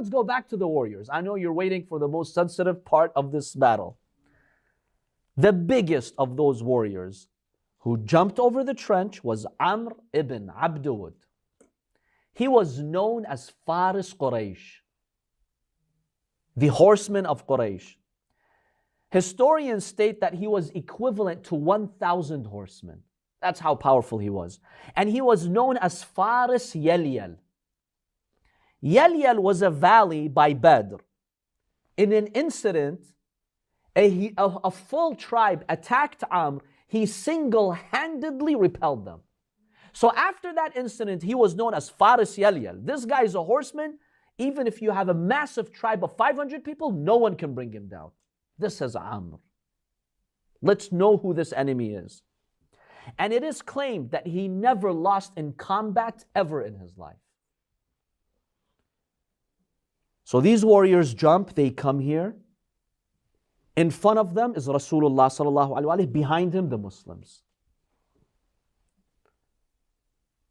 let's go back to the warriors. I know you're waiting for the most sensitive part of this battle. The biggest of those warriors who jumped over the trench was Amr ibn Abdud. He was known as Faris Quraysh, the horseman of Quraysh. Historians state that he was equivalent to 1,000 horsemen. That's how powerful he was. And he was known as Faris Yalyal. Yalyal was a valley by Badr. In an incident, a full tribe attacked Amr. He single-handedly repelled them. So after that incident, he was known as Faris Yalyal. This guy is a horseman. Even if you have a massive tribe of 500 people, no one can bring him down. This is Amr. Let's know who this enemy is. And it is claimed that he never lost in combat ever in his life. So these warriors jump, they come here. In front of them is Rasulullah sallallahu alaihi wasallam. Behind him, the Muslims.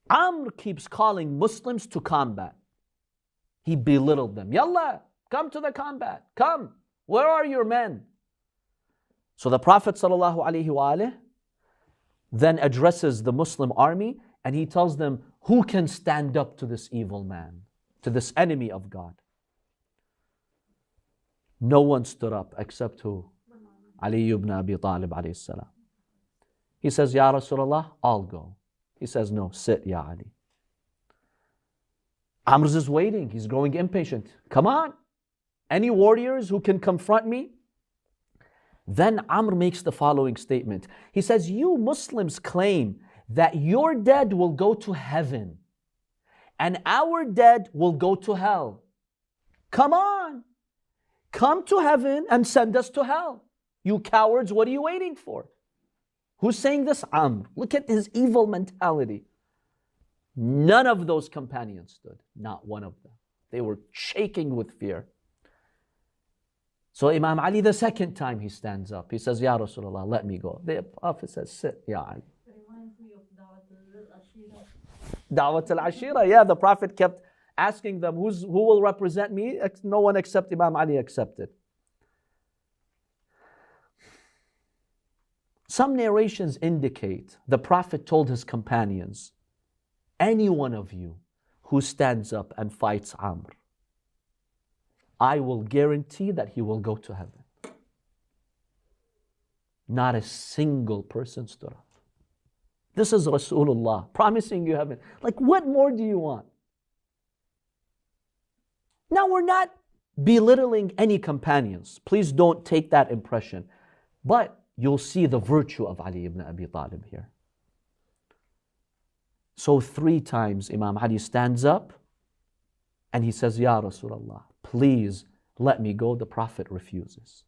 Amr keeps calling Muslims to combat. He belittled them. Yalla, come to the combat. Come. Where are your men? So the Prophet sallallahu alaihi wasallam then addresses the Muslim army and he tells them, who can stand up to this evil man, to this enemy of God? No one stood up except who? Ali ibn Abi Talib alayhi salam. He says, Ya Rasulullah, I'll go. He says, no, sit, Ya Ali. Amr is waiting. He's growing impatient. Come on. Any warriors who can confront me? Then Amr makes the following statement. He says, you Muslims claim that your dead will go to heaven and our dead will go to hell. Come on. Come to heaven and send us to hell. You cowards, what are you waiting for? Who's saying this? Amr. Look at his evil mentality. None of those companions stood. Not one of them. They were shaking with fear. So Imam Ali, the second time he stands up, he says, Ya Rasulullah, let me go. The Prophet says, sit, Ya Ali. Da'wat al-Ashira. Yeah, the Prophet kept asking them, who will represent me? No one except Imam Ali accepted. Some narrations indicate the Prophet told his companions, any one of you who stands up and fights Amr, I will guarantee that he will go to heaven. Not a single person stood up. This is Rasulullah promising you heaven. Like, what more do you want? Now, we're not belittling any companions. Please don't take that impression. But you'll see the virtue of Ali ibn Abi Talib here. So 3 times Imam Ali stands up and he says, Ya Rasulullah, please let me go. The Prophet refuses.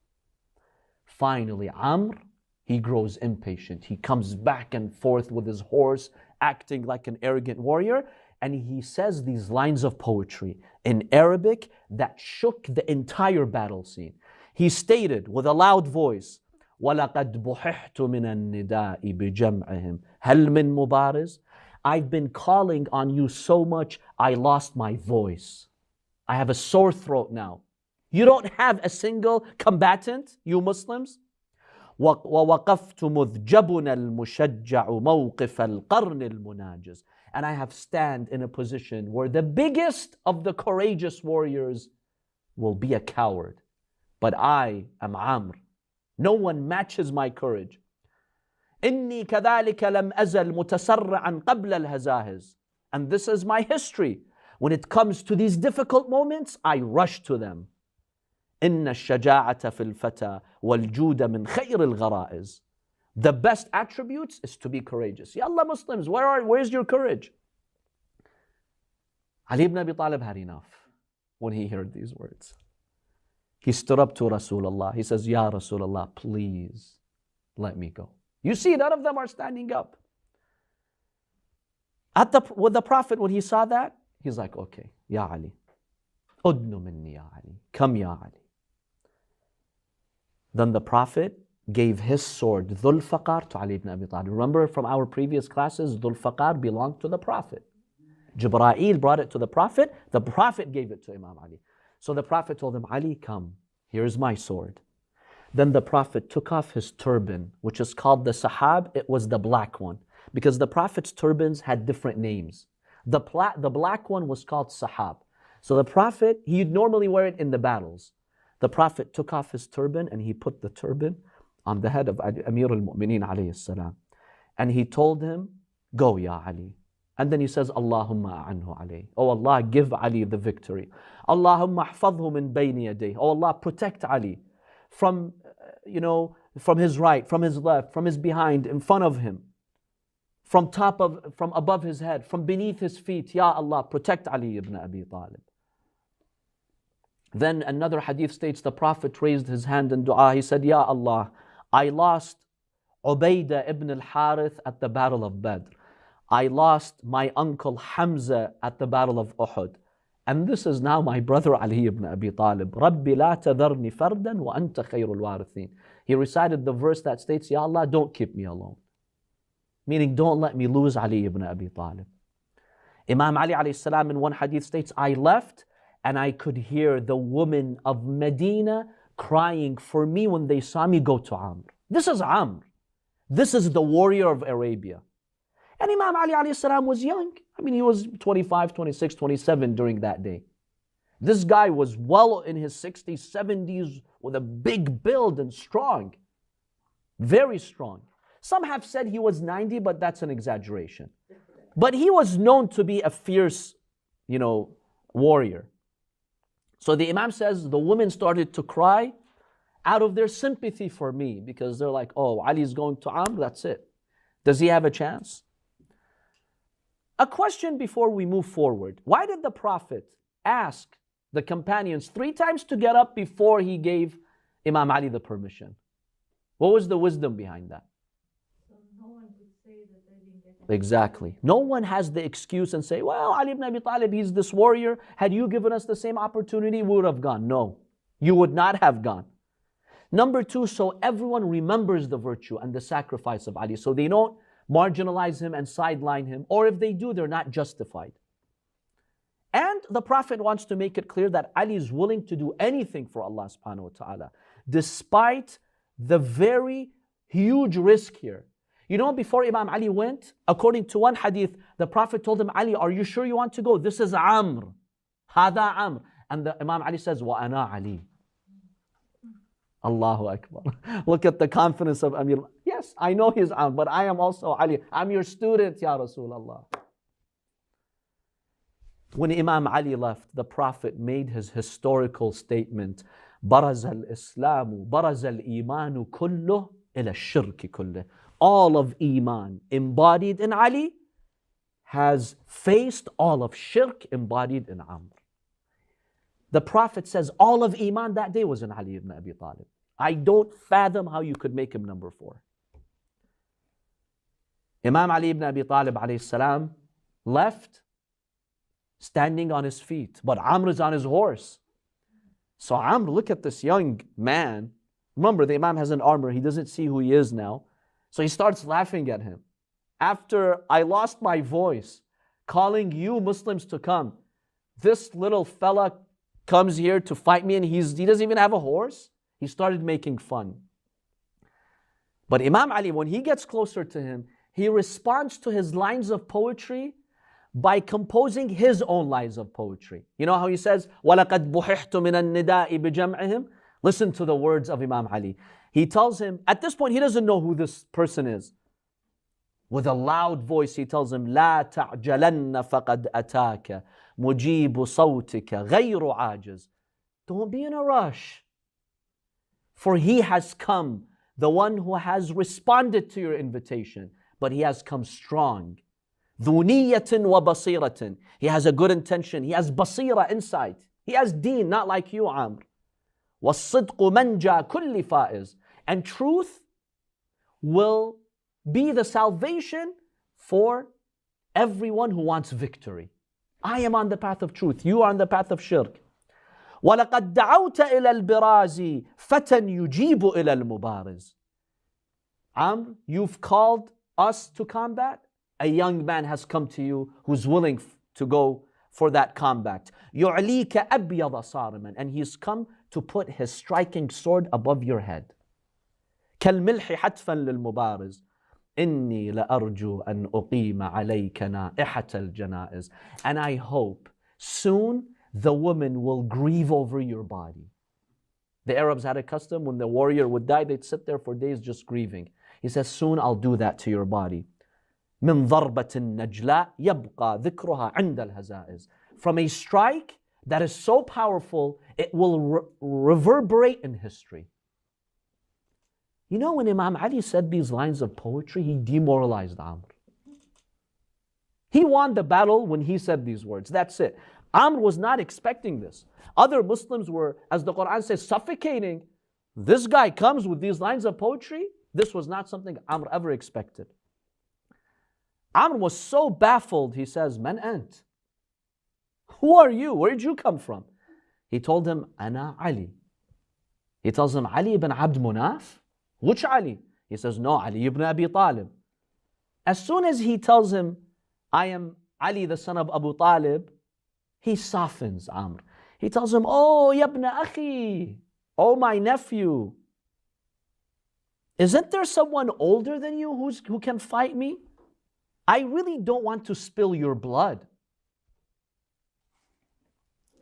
Finally, Amr, he grows impatient. He comes back and forth with his horse, acting like an arrogant warrior. And he says these lines of poetry in Arabic that shook the entire battle scene. He stated with a loud voice, وَلَقَدْ بُحِحْتُ مِنَ النِّدَاءِ بِجَمْعِهِمْ هَلْ مِن مُبَارِزٍ. I've been calling on you so much, I lost my voice. I have a sore throat now. You don't have a single combatant, you Muslims? وَوَقَفْتُ مُذْجَبُنَا الْمُشَجَّعُ مَوْقِفَ الْقَرْنِ الْمُنَاجِزِ. And I have stand in a position where the biggest of the courageous warriors will be a coward. But I am Amr. No one matches my courage. إِنِّي كَذَلِكَ لَمْ أَزَلْ مُتَسَرَّعًا قَبْلَ الْهَزَاهِزِ. And this is my history. When it comes to these difficult moments, I rush to them. إِنَّ الشَّجَاعَةَ فِي الْفَتَى وَالْجُودَ مِنْ خَيْرِ الْغَرَائِزِ. The best attributes is to be courageous. Ya Allah, Muslims, where's your courage? Ali ibn Abi Talib had enough when he heard these words. He stood up to Rasulullah. He says, Ya Rasulullah, please let me go. You see, none of them are standing up. With the Prophet, when he saw that, he's like, okay, Ya Ali, udnu minni Ya Ali, come Ya Ali. Then the Prophet gave his sword, Dhul Faqar, to Ali ibn Abi Talib. Remember from our previous classes, Dhul Faqar belonged to the Prophet. Jibreel brought it to the Prophet gave it to Imam Ali. So the Prophet told him, Ali, come, here's my sword. Then the Prophet took off his turban, which is called the sahab. It was the black one, because the Prophet's turbans had different names. The black one was called sahab. So the Prophet, he'd normally wear it in the battles. The Prophet took off his turban and he put the turban on the head of Amir al-Mu'mineen alayhi salam. And he told him, go ya Ali. And then he says, Allahumma a'anhu alayhi. Oh Allah, give Ali the victory. Allahumma ahfadhu min bayni yadayh. Oh Allah, protect Ali from, from his right, from his left, from his behind, in front of him, from above his head, from beneath his feet. Ya Allah, protect Ali ibn Abi Talib. Then another hadith states the Prophet raised his hand in dua. He said, Ya Allah, I lost Ubaidah ibn al-Harith at the Battle of Badr. I lost my uncle Hamza at the Battle of Uhud. And this is now my brother Ali ibn Abi Talib. Rabbi la tadharni fardan wa anta khayrul warithin. He recited the verse that states, Ya Allah, don't keep me alone. Meaning, don't let me lose Ali ibn Abi Talib. Imam Ali alayhi salam in one hadith states, I left and I could hear the women of Medina crying for me when they saw me go to Amr. This is Amr. This is the warrior of Arabia. And Imam Ali alayhi salam was young. I mean, he was 25, 26, 27 during that day. This guy was well in his 60s, 70s with a big build and strong. Very strong. Some have said he was 90, but that's an exaggeration. But he was known to be a fierce, warrior. So the Imam says the women started to cry out of their sympathy for me, because they're like, oh, Ali's going to Amr, that's it. Does he have a chance? A question before we move forward. Why did the Prophet ask the companions 3 times to get up before he gave Imam Ali the permission? What was the wisdom behind that? So no one could say that they didn't get it. Exactly. No one has the excuse and say, well, Ali ibn Abi Talib, he's this warrior. Had you given us the same opportunity, we would have gone. No, you would not have gone. Number 2, so everyone remembers the virtue and the sacrifice of Ali, so they don't marginalize him and sideline him, or if they do, they're not justified. And the Prophet wants to make it clear that Ali is willing to do anything for Allah subhanahu wa ta'ala, despite the very huge risk here. Before Imam Ali went, according to one hadith, the Prophet told him, Ali, are you sure you want to go? This is Amr. Hada Amr. And the Imam Ali says, Wa ana Ali. Allahu Akbar. Look at the confidence of Amir. Yes, I know he's Amr, but I am also Ali. I'm your student, Ya Rasulullah. When Imam Ali left, the Prophet made his historical statement, بَرَزَ الْإِسْلَامُ بَرَزَ الْإِيمَانُ كُلُّهُ إِلَى الشِّرْكِ كُلِّهِ. All of Iman embodied in Ali has faced all of shirk embodied in Amr. The Prophet says all of Iman that day was in Ali ibn Abi Talib. I don't fathom how you could make him number 4. Imam Ali ibn Abi Talib alayhi salam left standing on his feet, but Amr is on his horse. So Amr, look at this young man. Remember, the Imam has an armor. He doesn't see who he is now. So he starts laughing at him. After I lost my voice, calling you Muslims to come, this little fella comes here to fight me and he doesn't even have a horse. He started making fun. But Imam Ali, when he gets closer to him, he responds to his lines of poetry by composing his own lines of poetry. You know how he says, وَلَقَدْ بُحِحْتُ مِنَ النِّدَاءِ بِجَمْعِهِمْ. Listen to the words of Imam Ali. He tells him, at this point he doesn't know who this person is. With a loud voice he tells him, لَا تَعْجَلَنَّ فَقَدْ أَتَاكَ مُجِيبُ صَوْتِكَ غَيْرُ عَاجِزٍ. Don't be in a rush. For he has come, the one who has responded to your invitation, but he has come strong. ذُو نِيَّةٍ وَبَصِيرَةٍ. He has a good intention. He has basira, insight. He has deen, not like you, Amr. وَالصِّدْقُ مَنْجَى كُلِّ فَائِزٍ. And truth will be the salvation for everyone who wants victory. I am on the path of truth. You are on the path of shirk. وَلَقَدْ دَعَوْتَ إِلَى الْبِرَازِ فَتًى يُجِيبُ إِلَى الْمُبَارِزِ. Amr, you've called us to combat. A young man has come to you who's willing to go for that combat. يُعْلِيكَ أَبْيَضَ صَارِمًا. And he's come to put his striking sword above your head. كَالْمِلْحِ حَتْفًا لِلْمُبَارِزِ إِنِّي لَأَرْجُو أَنْ أُقِيمَ عَلَيْكَ نَائِحَةَ الْجَنَائِزِ. And I hope soon the women will grieve over your body. The Arabs had a custom, when the warrior would die, they'd sit there for days just grieving. He says, soon I'll do that to your body. مِنْ ضَرْبَةٍ نَجْلَاء يَبْقَى ذِكْرُهَا عِنْدَ الْهَزَائِزِ. From a strike that is so powerful, it will reverberate in history. You know, when Imam Ali said these lines of poetry, he demoralized Amr. He won the battle when he said these words. That's it. Amr was not expecting this. Other Muslims were, as the Quran says, suffocating. This guy comes with these lines of poetry. This was not something Amr ever expected. Amr was so baffled, he says, Man ant? Who are you? Where did you come from? He told him, Ana Ali. He tells him, Ali ibn Abd Munaf? Which Ali? He says, no, Ali ibn Abi Talib. As soon as he tells him, I am Ali, the son of Abu Talib, he softens Amr. He tells him, oh, yabna akhi, oh, my nephew. Isn't there someone older than you who can fight me? I really don't want to spill your blood.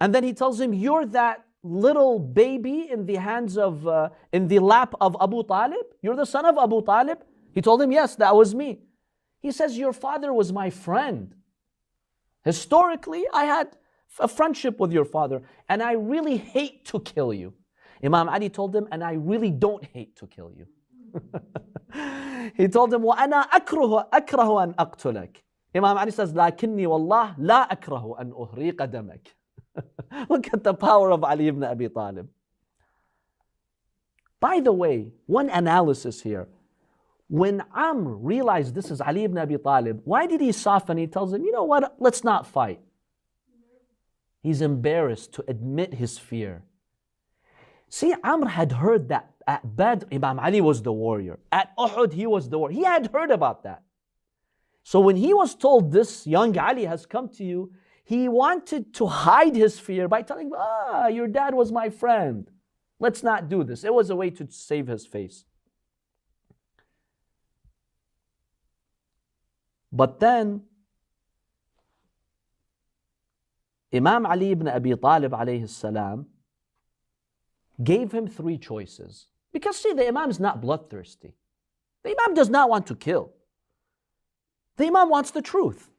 And then he tells him, you're that little baby in the hands of, in the lap of Abu Talib? You're the son of Abu Talib? He told him, yes, that was me. He says, your father was my friend. Historically, I had a friendship with your father, and I really hate to kill you. Imam Ali told him, and I really don't hate to kill you. He told him, وَأَنَا أَكْرَهُ أَنْ أَقْتُلَكَ. Imam Ali says, لَكِنِّي وَاللَّهِ لَا أَكْرَهُ أَنْ أُهْرِيقَ دَمَكَ. Look at the power of Ali ibn Abi Talib. By the way, one analysis here. When Amr realized this is Ali ibn Abi Talib, why did he soften? He tells him, you know what, let's not fight. He's embarrassed to admit his fear. See, Amr had heard that at Badr, Imam Ali was the warrior. At Uhud, he was the warrior. He had heard about that. So when he was told this young Ali has come to you, he wanted to hide his fear by telling, your dad was my friend. Let's not do this. It was a way to save his face. But then, Imam Ali ibn Abi Talib alayhi salam gave him three choices. Because see, the Imam is not bloodthirsty. The Imam does not want to kill. The Imam wants the truth.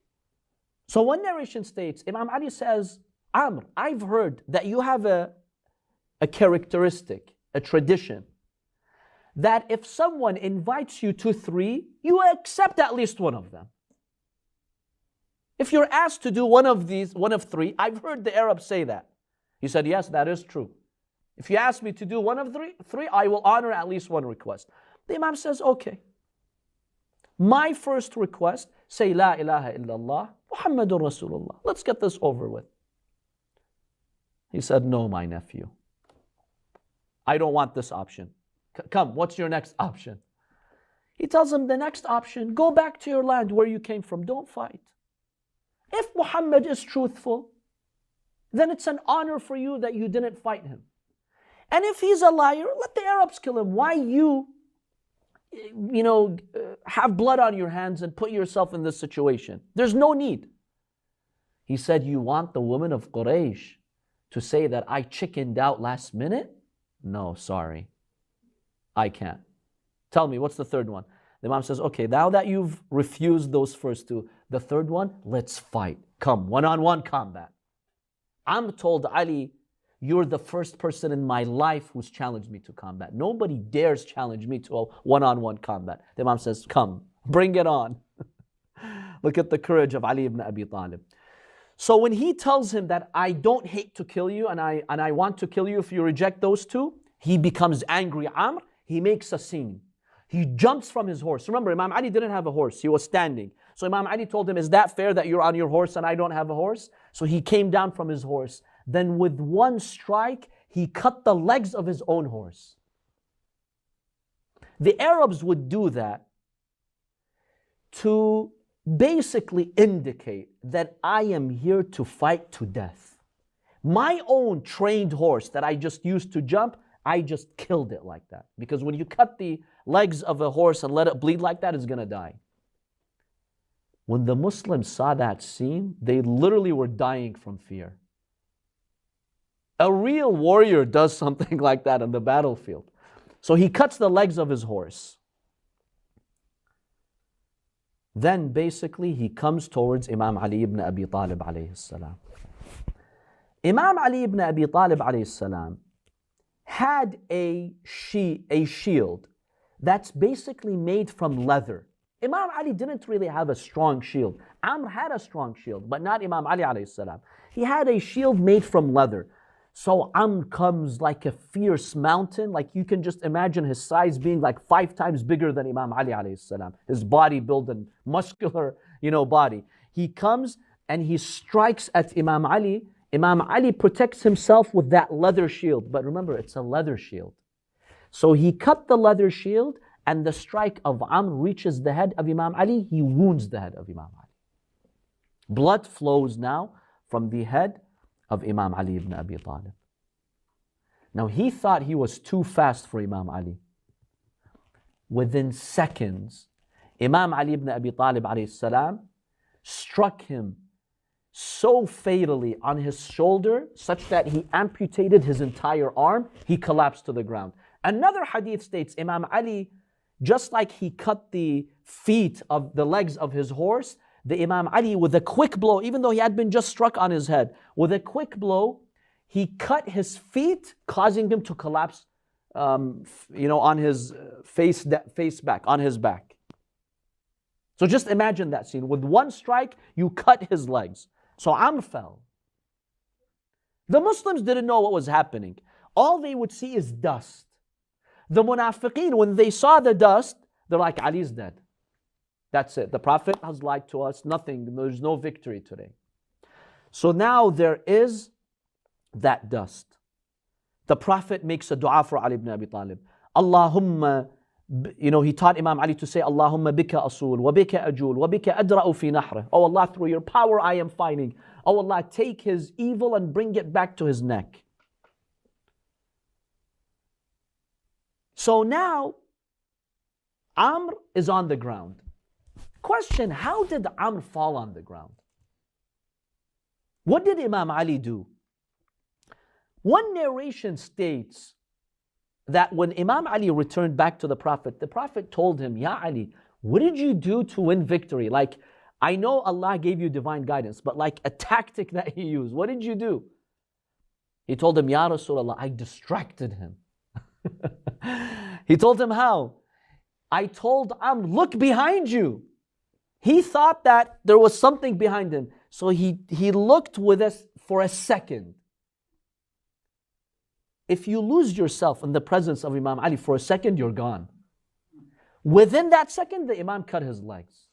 So one narration states, Imam Ali says, Amr, I've heard that you have a characteristic, a tradition, that if someone invites you to three, you accept at least one of them. If you're asked to do one of three, I've heard the Arabs say that. He said, yes, that is true. If you ask me to do one of three, I will honor at least one request. The Imam says, okay. My first request, say La ilaha illallah, Muhammadur Rasulullah. Let's get this over with. He said, no, my nephew. I don't want this option. Come, what's your next option? He tells him the next option, go back to your land where you came from, don't fight. If Muhammad is truthful, then it's an honor for you that you didn't fight him. And if he's a liar, let the Arabs kill him. Why you have blood on your hands and put yourself in this situation? There's no need. He said, you want the women of Quraysh to say that I chickened out last minute? No, sorry. I can't. Tell me, what's the third one? The Imam says, okay, now that you've refused those first two, the third one, let's fight. Come, one-on-one combat. I'm told Ali, you're the first person in my life who's challenged me to combat. Nobody dares challenge me to a one-on-one combat. The Imam says, come, bring it on. Look at the courage of Ali ibn Abi Talib. So when he tells him that I don't hate to kill you and I want to kill you if you reject those two, he becomes angry. Amr, he makes a scene. He jumps from his horse. Remember, Imam Ali didn't have a horse. He was standing. So Imam Ali told him, is that fair that you're on your horse and I don't have a horse? So he came down from his horse. Then with one strike, he cut the legs of his own horse. The Arabs would do that to basically indicate that I am here to fight to death. My own trained horse that I just used to jump, I just killed it like that. Because when you cut the legs of a horse and let it bleed like that, it's going to die. When the Muslims saw that scene, they literally were dying from fear. A real warrior does something like that on the battlefield. So he cuts the legs of his horse. Then basically he comes towards Imam Ali ibn Abi Talib alayhi salam. Imam Ali ibn Abi Talib alayhi salam had a shield that's basically made from leather. Imam Ali didn't really have a strong shield. Amr had a strong shield, but not Imam Ali alayhi salam. He had a shield made from leather. So Amr comes like a fierce mountain, like you can just imagine his size being like 5 times bigger than Imam Ali alayhi salam. His body built and muscular, body. He comes and he strikes at Imam Ali. Imam Ali protects himself with that leather shield. But remember, it's a leather shield. So he cut the leather shield and the strike of Amr reaches the head of Imam Ali. He wounds the head of Imam Ali. Blood flows now from the head of Imam Ali ibn Abi Talib. Now he thought he was too fast for Imam Ali. Within seconds, Imam Ali ibn Abi Talib alayhi salam struck him so fatally on his shoulder such that he amputated his entire arm. He collapsed to the ground. Another hadith states Imam Ali, just like he cut the feet of the legs of his horse, the Imam Ali with a quick blow, even though he had been just struck on his head, with a quick blow, he cut his feet, causing him to collapse, on his face back, on his back. So just imagine that scene. With one strike, you cut his legs. So Amr fell. The Muslims didn't know what was happening. All they would see is dust. The Munafiqeen, when they saw the dust, they're like, Ali's dead. That's it. The Prophet has lied to us. Nothing. There's no victory today. So now there is that dust. The Prophet makes a dua for Ali ibn Abi Talib. Allahumma, he taught Imam Ali to say, Allahumma bika asul, wa bika ajul, wa bika adra'u fi nahrih. Oh Allah, through your power I am fighting. Oh Allah, take his evil and bring it back to his neck. So now, Amr is on the ground. Question, how did Amr fall on the ground? What did Imam Ali do? One narration states that when Imam Ali returned back to the Prophet told him, Ya Ali, what did you do to win victory? Like, I know Allah gave you divine guidance, but like a tactic that he used, what did you do? He told him, Ya Rasulullah, I distracted him. He told him how? I told Amr, look behind you. He thought that there was something behind him. So he looked with us for a second. If you lose yourself in the presence of Imam Ali for a second, you're gone. Within that second, the Imam cut his legs.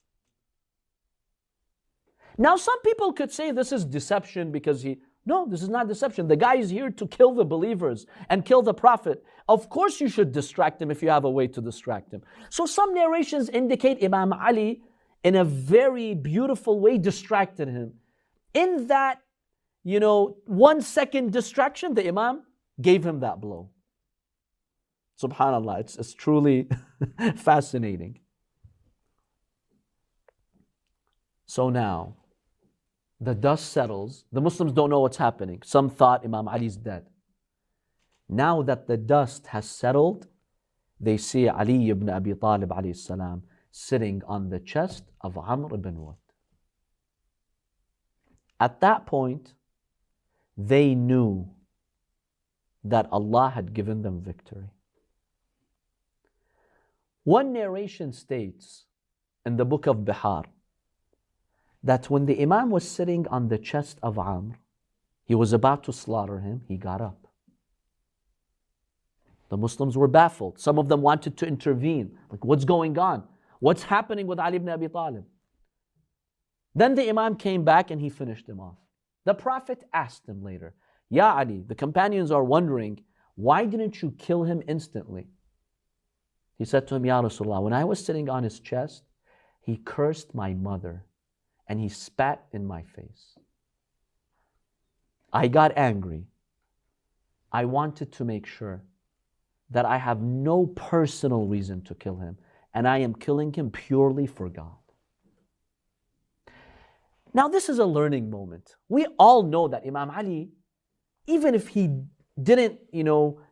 Now some people could say this is deception because no, this is not deception. The guy is here to kill the believers and kill the Prophet. Of course you should distract him if you have a way to distract him. So some narrations indicate Imam Ali in a very beautiful way distracted him. In that, 1 second distraction, the Imam gave him that blow. SubhanAllah, it's truly fascinating. So now, the dust settles. The Muslims don't know what's happening. Some thought Imam Ali is dead. Now that the dust has settled, they see Ali ibn Abi Talib alayhi salam sitting on the chest of Amr ibn Wad. At that point, they knew that Allah had given them victory. One narration states in the book of Bihar that when the Imam was sitting on the chest of Amr, he was about to slaughter him, he got up. The Muslims were baffled. Some of them wanted to intervene. Like, what's going on? What's happening with Ali ibn Abi Talib? Then the Imam came back and he finished him off. The Prophet asked him later, Ya Ali, the companions are wondering, why didn't you kill him instantly? He said to him, Ya Rasulullah, when I was sitting on his chest, he cursed my mother and he spat in my face. I got angry. I wanted to make sure that I have no personal reason to kill him, and I am killing him purely for God. Now, this is a learning moment. We all know that Imam Ali, even if he didn't,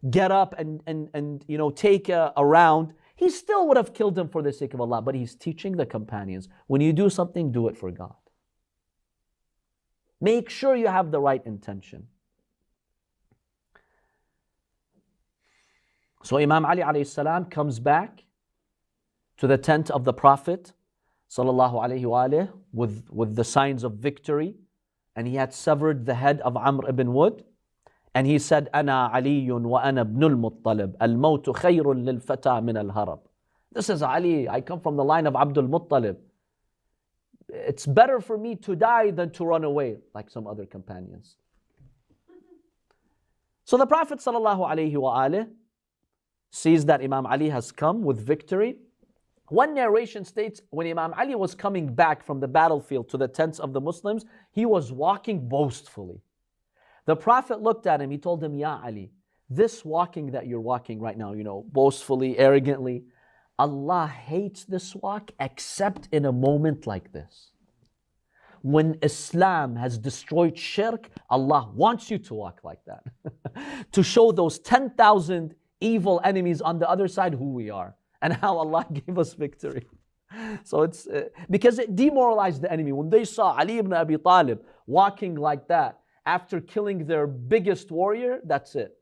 get up and take a round, he still would have killed him for the sake of Allah. But he's teaching the companions, when you do something, do it for God. Make sure you have the right intention. So Imam Ali alayhi salam comes back to the tent of the Prophet sallallahu alayhi wa alayhi, with the signs of victory, and he had severed the head of Amr ibn Wud, and he said, "Ana Aliyun wa ana ibnul Muttalib, al-mawtu khayrun lil fata min al-harab." This is Ali, I come from the line of Abdul Muttalib. It's better for me to die than to run away, like some other companions. So the Prophet sallallahu alayhi wa alayhi sees that Imam Ali has come with victory. One narration states when Imam Ali was coming back from the battlefield to the tents of the Muslims, he was walking boastfully. The Prophet looked at him, he told him, "Ya Ali, this walking that you're walking right now, boastfully, arrogantly, Allah hates this walk except in a moment like this. When Islam has destroyed shirk, Allah wants you to walk like that." To show those 10,000 evil enemies on the other side who we are and how Allah gave us victory. So it's because it demoralized the enemy. When they saw Ali ibn Abi Talib walking like that after killing their biggest warrior, that's it.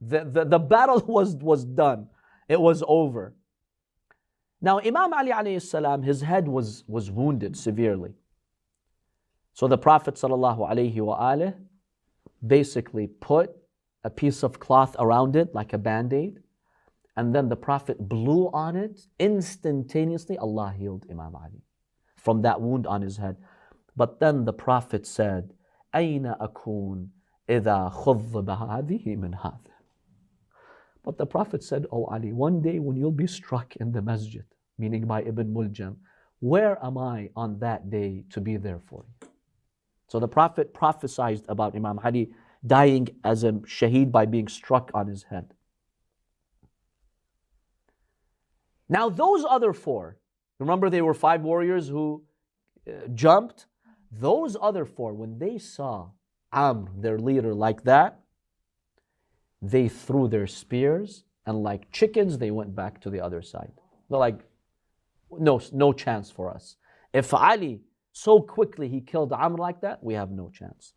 The battle was done. It was over. Now Imam Ali alayhi salam, his head was wounded severely. So the Prophet sallallahu alayhi wa alayhi basically put a piece of cloth around it like a band-aid, and then the Prophet blew on it. Instantaneously, Allah healed Imam Ali from that wound on his head. But then the Prophet said, "Ayna akun idha khudba hadhihi min hadha." But the Prophet said, "Oh Ali, one day when you'll be struck in the masjid," meaning by Ibn Muljam, "where am I on that day to be there for you?" So the Prophet prophesied about Imam Ali dying as a shaheed by being struck on his head. Now those other four, remember they were 5 warriors who jumped? Those other 4, when they saw Amr, their leader, like that, they threw their spears, and like chickens, they went back to the other side. They're like, no chance for us. If Ali, so quickly he killed Amr like that, we have no chance.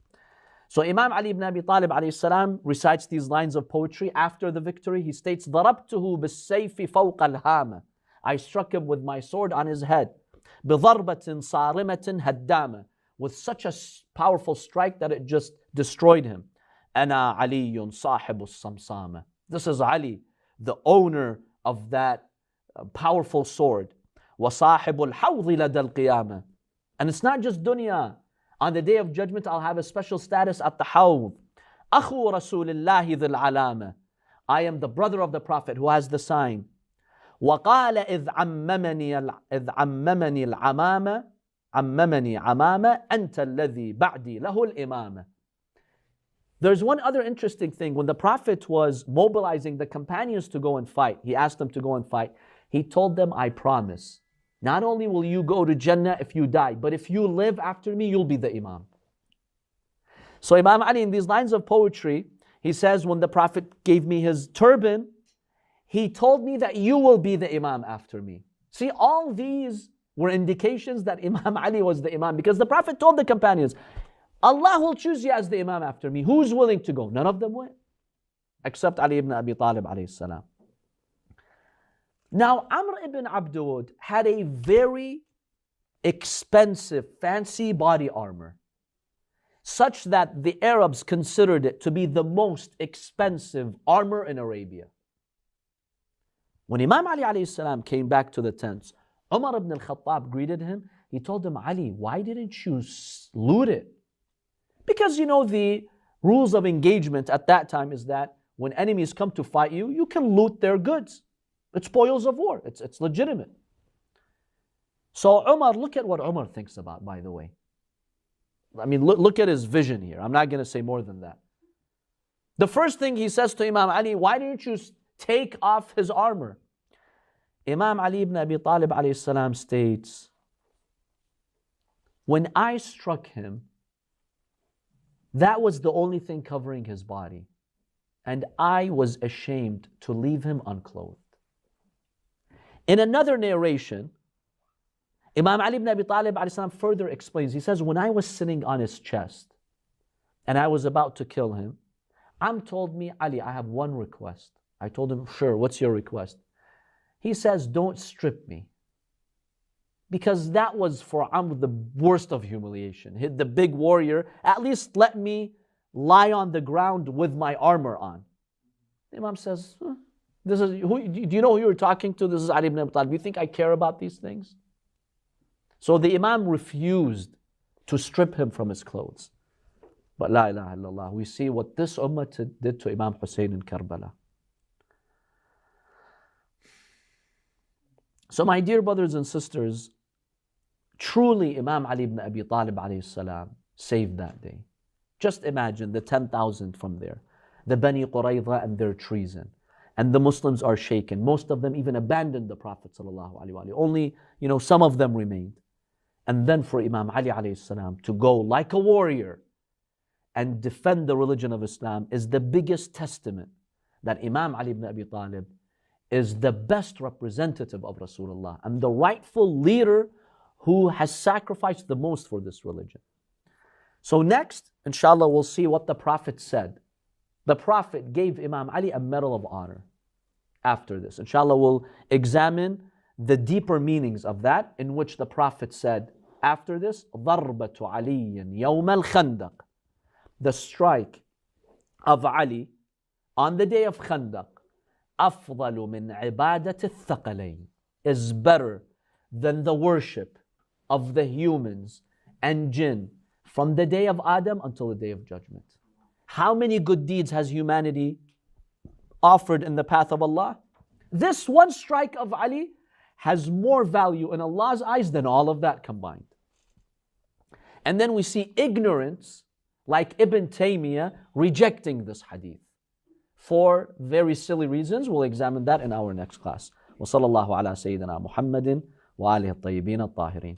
So Imam Ali ibn Abi Talib alayhi salam recites these lines of poetry after the victory. He states, "ضربته بالسيف فوق الهامة." I struck him with my sword on his head. بضربة صارمة هدامة. With such a powerful strike that it just destroyed him. أنا علي صاحب الصمصامة. This is Ali, the owner of that powerful sword. وصاحب الحوض لدى القيامة. And it's not just dunya. On the day of judgment, I'll have a special status at the Hawd. أخو رسول الله ذي العلامة. I am the brother of the Prophet who has the sign. وقال إذ عممني العمامة عممني عمامة أنت الذي بعدي له الإمامة. There's one other interesting thing. When the Prophet was mobilizing the companions to go and fight, he asked them to go and fight. He told them, "I promise, not only will you go to Jannah if you die, but if you live after me, you'll be the Imam." So Imam Ali, in these lines of poetry, he says, when the Prophet gave me his turban, he told me that you will be the Imam after me. See, all these were indications that Imam Ali was the Imam, because the Prophet told the companions, Allah will choose you as the Imam after me. Who's willing to go? None of them went, except Ali ibn Abi Talib alayhi salam. Now, Amr ibn Abdud had a very expensive, fancy body armor, such that the Arabs considered it to be the most expensive armor in Arabia. When Imam Ali alayhi salam came back to the tents, Umar ibn al-Khattab greeted him. He told him, "Ali, why didn't you loot it?" Because the rules of engagement at that time is that when enemies come to fight you, you can loot their goods. It's spoils of war. It's legitimate. So Umar, look at what Umar thinks about, by the way. I mean, look at his vision here. I'm not going to say more than that. The first thing he says to Imam Ali, why didn't you take off his armor? Imam Ali ibn Abi Talib alayhi salam states, when I struck him, that was the only thing covering his body. And I was ashamed to leave him unclothed. In another narration, Imam Ali ibn Abi Talib alayhi salam further explains. He says, when I was sitting on his chest and I was about to kill him, told me, Ali, I have one request. I told him, sure, what's your request? He says, don't strip me. Because that was for Amr the worst of humiliation. The big warrior, at least let me lie on the ground with my armor on. The Imam says, do you know who you're talking to? This is Ali ibn Abi Talib. Do you think I care about these things? So the Imam refused to strip him from his clothes. But la ilaha illallah, we see what this ummah did to Imam Hussein in Karbala. So my dear brothers and sisters, truly Imam Ali ibn Abi Talib alayhi salam saved that day. Just imagine the 10,000 from there, the Bani Qurayza and their treason. And the Muslims are shaken. Most of them even abandoned the Prophet sallallahu alaihi wasallam. Only, some of them remained. And then for Imam Ali alayhi salam to go like a warrior and defend the religion of Islam is the biggest testament that Imam Ali ibn Abi Talib is the best representative of Rasulullah and the rightful leader who has sacrificed the most for this religion. So next, inshallah, we'll see what the Prophet said. The Prophet gave Imam Ali a medal of honor after this. Inshallah, we'll examine the deeper meanings of that, in which the Prophet said after this, ضَرْبَةُ عَلِيٍّ يَوْمَ الْخَنْدَقِ, the strike of Ali on the day of Khandaq, أَفْضَلُ مِنْ عِبَادَةِ الثَّقَلَيْنِ, is better than the worship of the humans and jinn from the day of Adam until the day of judgment. How many good deeds has humanity offered in the path of Allah? This one strike of Ali has more value in Allah's eyes than all of that combined. And then we see ignorance, like Ibn Taymiyyah, rejecting this hadith for very silly reasons. We'll examine that in our next class. وصلى الله على سيدنا محمد وآله الطيبين الطاهرين.